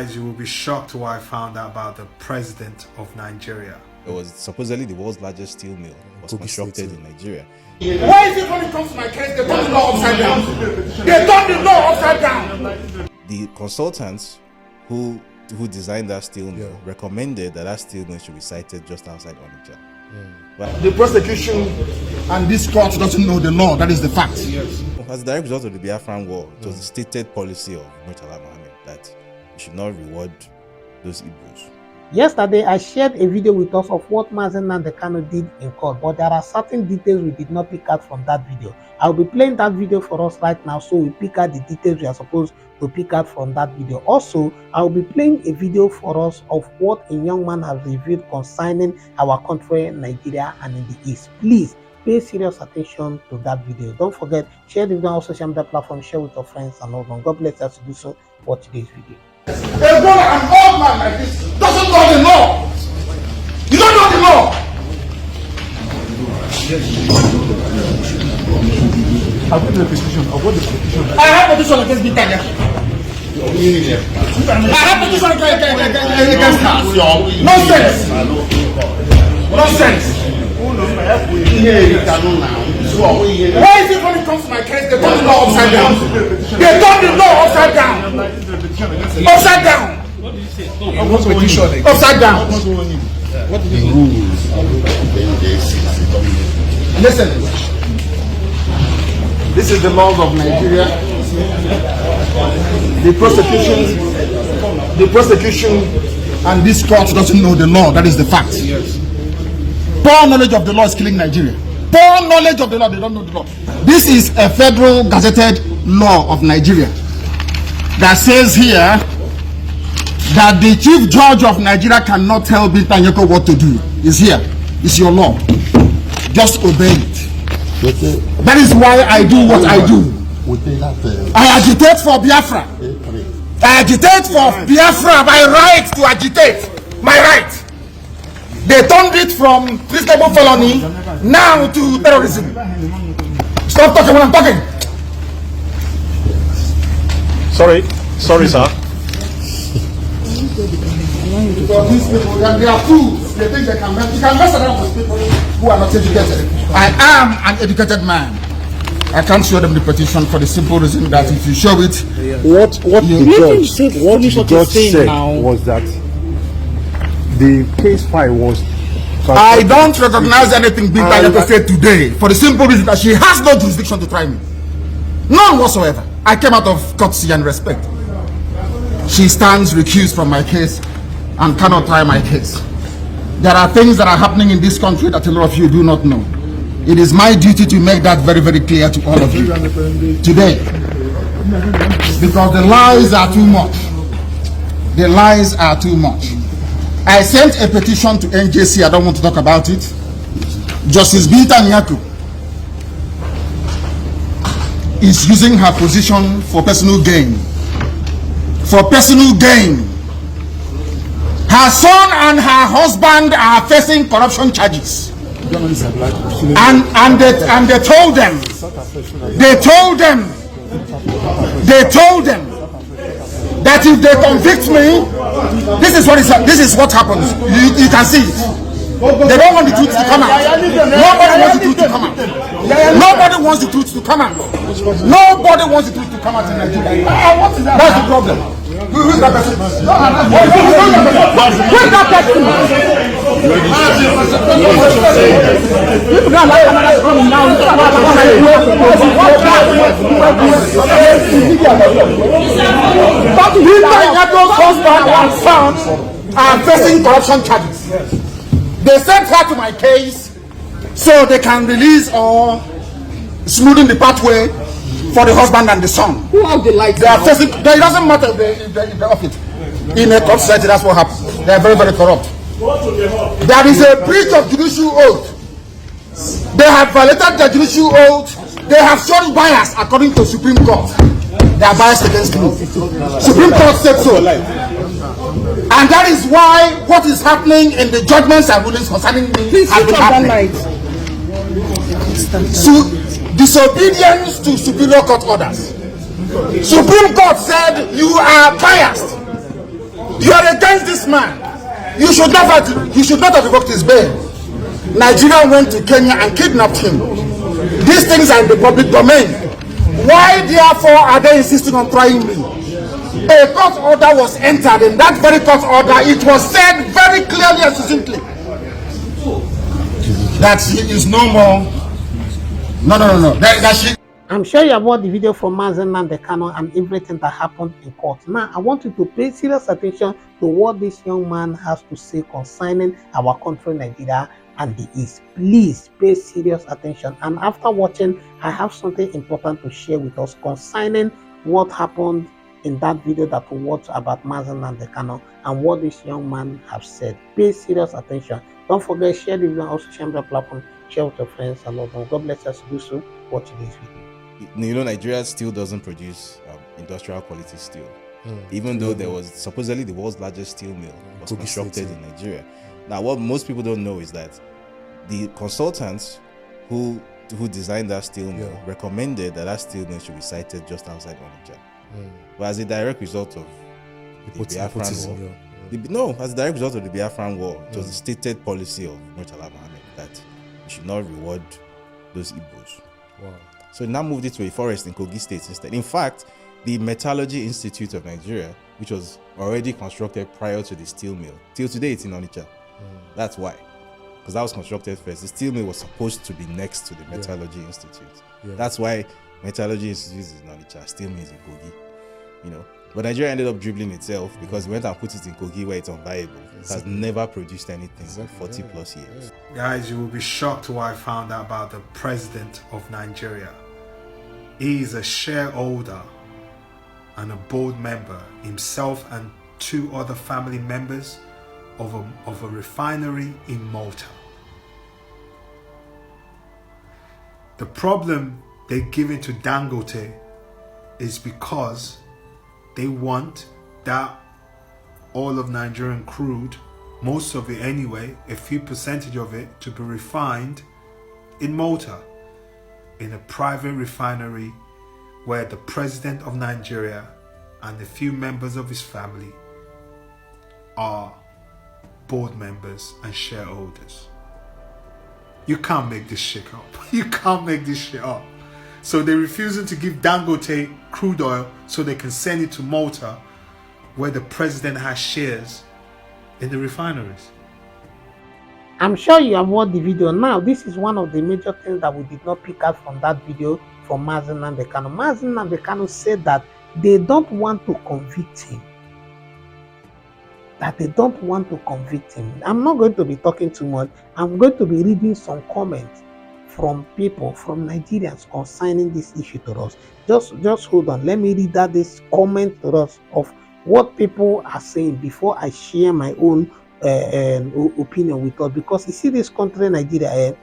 Guys, you will be shocked what I found out about the president of Nigeria. It was supposedly the world's largest steel mill was constructed in Nigeria. Why is it when it comes to my case, they turn the law upside down? They turn the law upside down. The consultants who designed that steel mill recommended that steel mill should be sited just outside Onitsha. But the prosecution and this court doesn't know the law. That is the fact. As a direct result of the Biafran War, it was the stated policy of Murtala Mohammed that we should not reward those Igbos. Yesterday, I shared a video with us of what NNAMDI Kanu did in court, but there are certain details we did not pick out from that video. I'll be playing that video for us right now, so we pick out the details we are supposed to pick out from that video. Also, I'll be playing a video for us of what a young man has revealed concerning our country, Nigeria, and in the East. Please pay serious attention to that video. Don't forget, share the video on social media platforms, share with your friends and all. God bless us to do so for today's video. A brother, an old man like this doesn't know the law. You don't know the law. I've got the petition. I have a petition against Big Tanya. I have a petition against her. Nonsense. Nonsense. Why is it when it comes to my case, they turn the law upside down? They turn the law upside down. Upside down. What did you say? Upside down. What did you Listen. This is the laws of Nigeria. The prosecution and this court doesn't know the law. That is the fact. Poor knowledge of the law is killing Nigeria. Poor knowledge of the law, they don't know the law. This is a federal gazetted law of Nigeria that says here that the chief judge of Nigeria cannot tell Binta Nyeko what to do. It's here. It's your law. Just obey it. That is why I do what I do. I agitate for Biafra. I agitate for Biafra. My right to agitate. My right. They turned it from treasonable felony now to terrorism. Stop talking when I'm talking. Sorry, sir. Because these people, they are fools. They think they can mess. You can mess around with people who are not educated. I am an educated man. I can't show them the petition for the simple reason that if you show it, What the judge said was that the case file was. I don't recognize anything Big Tanya said today for the simple reason that she has no jurisdiction to try me. None whatsoever. I came out of courtesy and respect. She stands recused from my case and cannot try my case. There are things that are happening in this country that a lot of you do not know. It is my duty to make that very, very clear to all of you today. Because the lies are too much. The lies are too much. I sent a petition to NJC. I don't want to talk about it. Justice Binta Nyeko is using her position for personal gain. For personal gain. Her son and her husband are facing corruption charges. And they told them that if they convict me, this is what happens. You can see it. They don't want the truth to come out. Nobody wants the truth to come out. Nobody wants the truth to come out. Nobody wants the truth to come out in Nigeria. That's the problem. Who is that person? Who is that person? Husband and son are facing corruption charges. They sent her to my case so they can release or smoothen the pathway for the husband and the son. Who have the lights? They are facing. It doesn't matter if they off it. In a corrupt society, that's what happens. They are very, very corrupt. There is a breach of judicial oath. They have violated the judicial oath. They have shown bias according to Supreme Court. They are biased against me. Supreme Court said so. And that is why what is happening in the judgments and rulings concerning me has been happening. So, disobedience to Superior Court orders. Supreme Court said you are biased. You are against this man. You should not have revoked his bail. Nigeria went to Kenya and kidnapped him. These things are in the public domain. Why therefore are they insisting on trying me? A court order was entered. In that very court order, it was said very clearly and succinctly that she is no more. No. That she. I'm sure you have watched the video from NNAMDI KANU and everything that happened in court. Now, I want you to pay serious attention to what this young man has to say concerning our country, Nigeria, and the East. Please pay serious attention. And after watching, I have something important to share with us concerning what happened in that video that we watched about NNAMDI KANU and what this young man has said. Pay serious attention. Don't forget, share the video on social media platform, share with your friends and loved ones. God bless us to do so. Watch this video. You know, Nigeria still doesn't produce industrial quality steel, even though there was supposedly the world's largest steel mill was constructed in Nigeria. Now, what most people don't know is that the consultants who designed that steel mill recommended that steel mill should be sited just outside Onitsha. But as a direct result of the Biafran war, as a direct result of the Biafran war, it was the stated policy of Murtala Mohammed that we should not reward those Igbos. Wow. So it now moved it to a forest in Kogi State instead. In fact, the Metallurgy Institute of Nigeria, which was already constructed prior to the steel mill, till today it's in Onitsha. That's why. Because that was constructed first. The steel mill was supposed to be next to the Metallurgy Institute. That's why Metallurgy Institute is in Onitsha, steel mill is in Kogi. You know. But Nigeria ended up dribbling itself because it went and put it in Kogi where it's unviable. It has never produced anything for 40 plus years. Guys, you will be shocked what I found out about the president of Nigeria. He is a shareholder and a board member, himself and 2 other family members of a refinery in Malta. The problem they give it to Dangote is because they want that all of Nigerian crude, most of it anyway, a few percentage of it, to be refined in Malta, in a private refinery where the president of Nigeria and a few members of his family are board members and shareholders. You can't make this shit up. You can't make this shit up. So they're refusing to give Dangote crude oil so they can send it to Malta, where the president has shares in the refineries. I'm sure you have watched the video. Now, this is one of the major things that we did not pick out from that video from NNAMDI KANU. NNAMDI KANU said that they don't want to convict him. I'm not going to be talking too much. I'm going to be reading some comments from people, from Nigerians concerning this issue to us. Just hold on. Let me read this comment to us of what people are saying before I share my own opinion with us. Because you see, this country, Nigeria,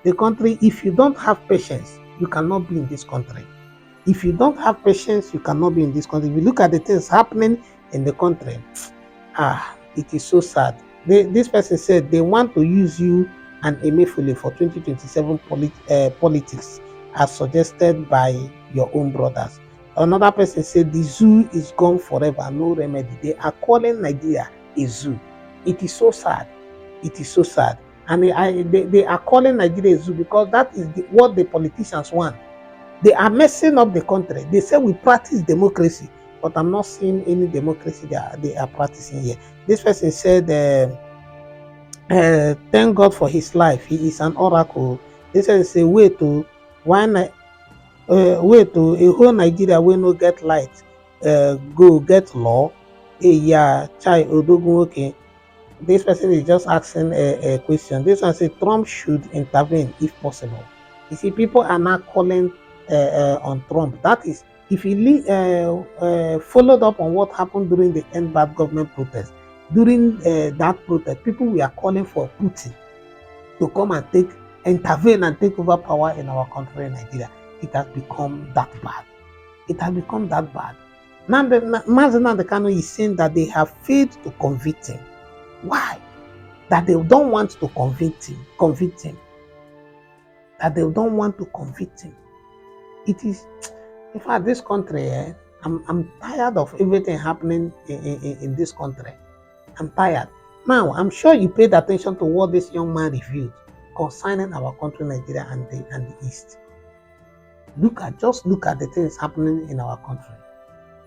the country, if you don't have patience, you cannot be in this country. If you don't have patience, you cannot be in this country. If you look at the things happening in the country, it is so sad. This person said they want to use you and Emefiele for 2027 politics as suggested by your own brothers. Another person said the zoo is gone forever, no remedy. They are calling Nigeria a zoo. It is so sad. It is so sad. And they are calling Nigeria a zoo because that is what the politicians want. They are messing up the country. They say we practice democracy, but I'm not seeing any democracy they are practicing here. This person said, thank God for his life. He is an oracle. This person say, wait to a whole Nigeria will no get light. Go get law. Okay. This person is just asking a question. This one says Trump should intervene if possible. You see, people are not calling on Trump. That is, if he followed up on what happened during the End Bad Government protest, during that protest, people were calling for Putin to come and intervene and take over power in our country, Nigeria. It has become that bad. It has become that bad. Now, NNAMDI KANU is saying that they have failed to convict him. Why? That they don't want to convict him. That they don't want to convict him. It is, in fact, this country, I'm tired of everything happening in this country. I'm tired. Now, I'm sure you paid attention to what this young man revealed concerning our country, Nigeria, and the East. Just look at the things happening in our country.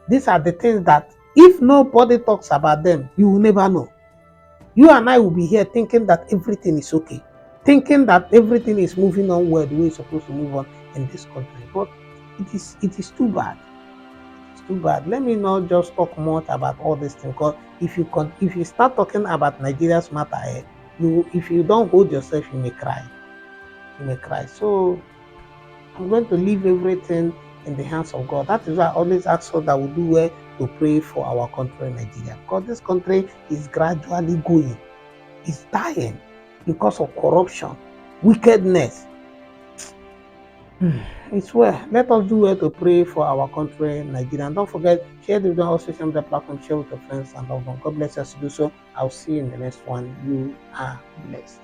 These are the things that if nobody talks about them, you will never know. You and I will be here thinking that everything is okay, thinking that everything is moving on well the way it's supposed to move on in this country. But it is too bad. It's too bad. Let me not just talk much about all these things, because if you start talking about Nigeria's matter, if you don't hold yourself, you may cry. You may cry. So I'm going to leave everything in the hands of God. That is why I always ask us that we do well to pray for our country, Nigeria, because this country is gradually going. It's dying because of corruption, wickedness. It's well. Let us do well to pray for our country, Nigeria. And don't forget, share the video on social media platform, share with your friends and loved ones. God bless us to do so. I'll see you in the next one. You are blessed.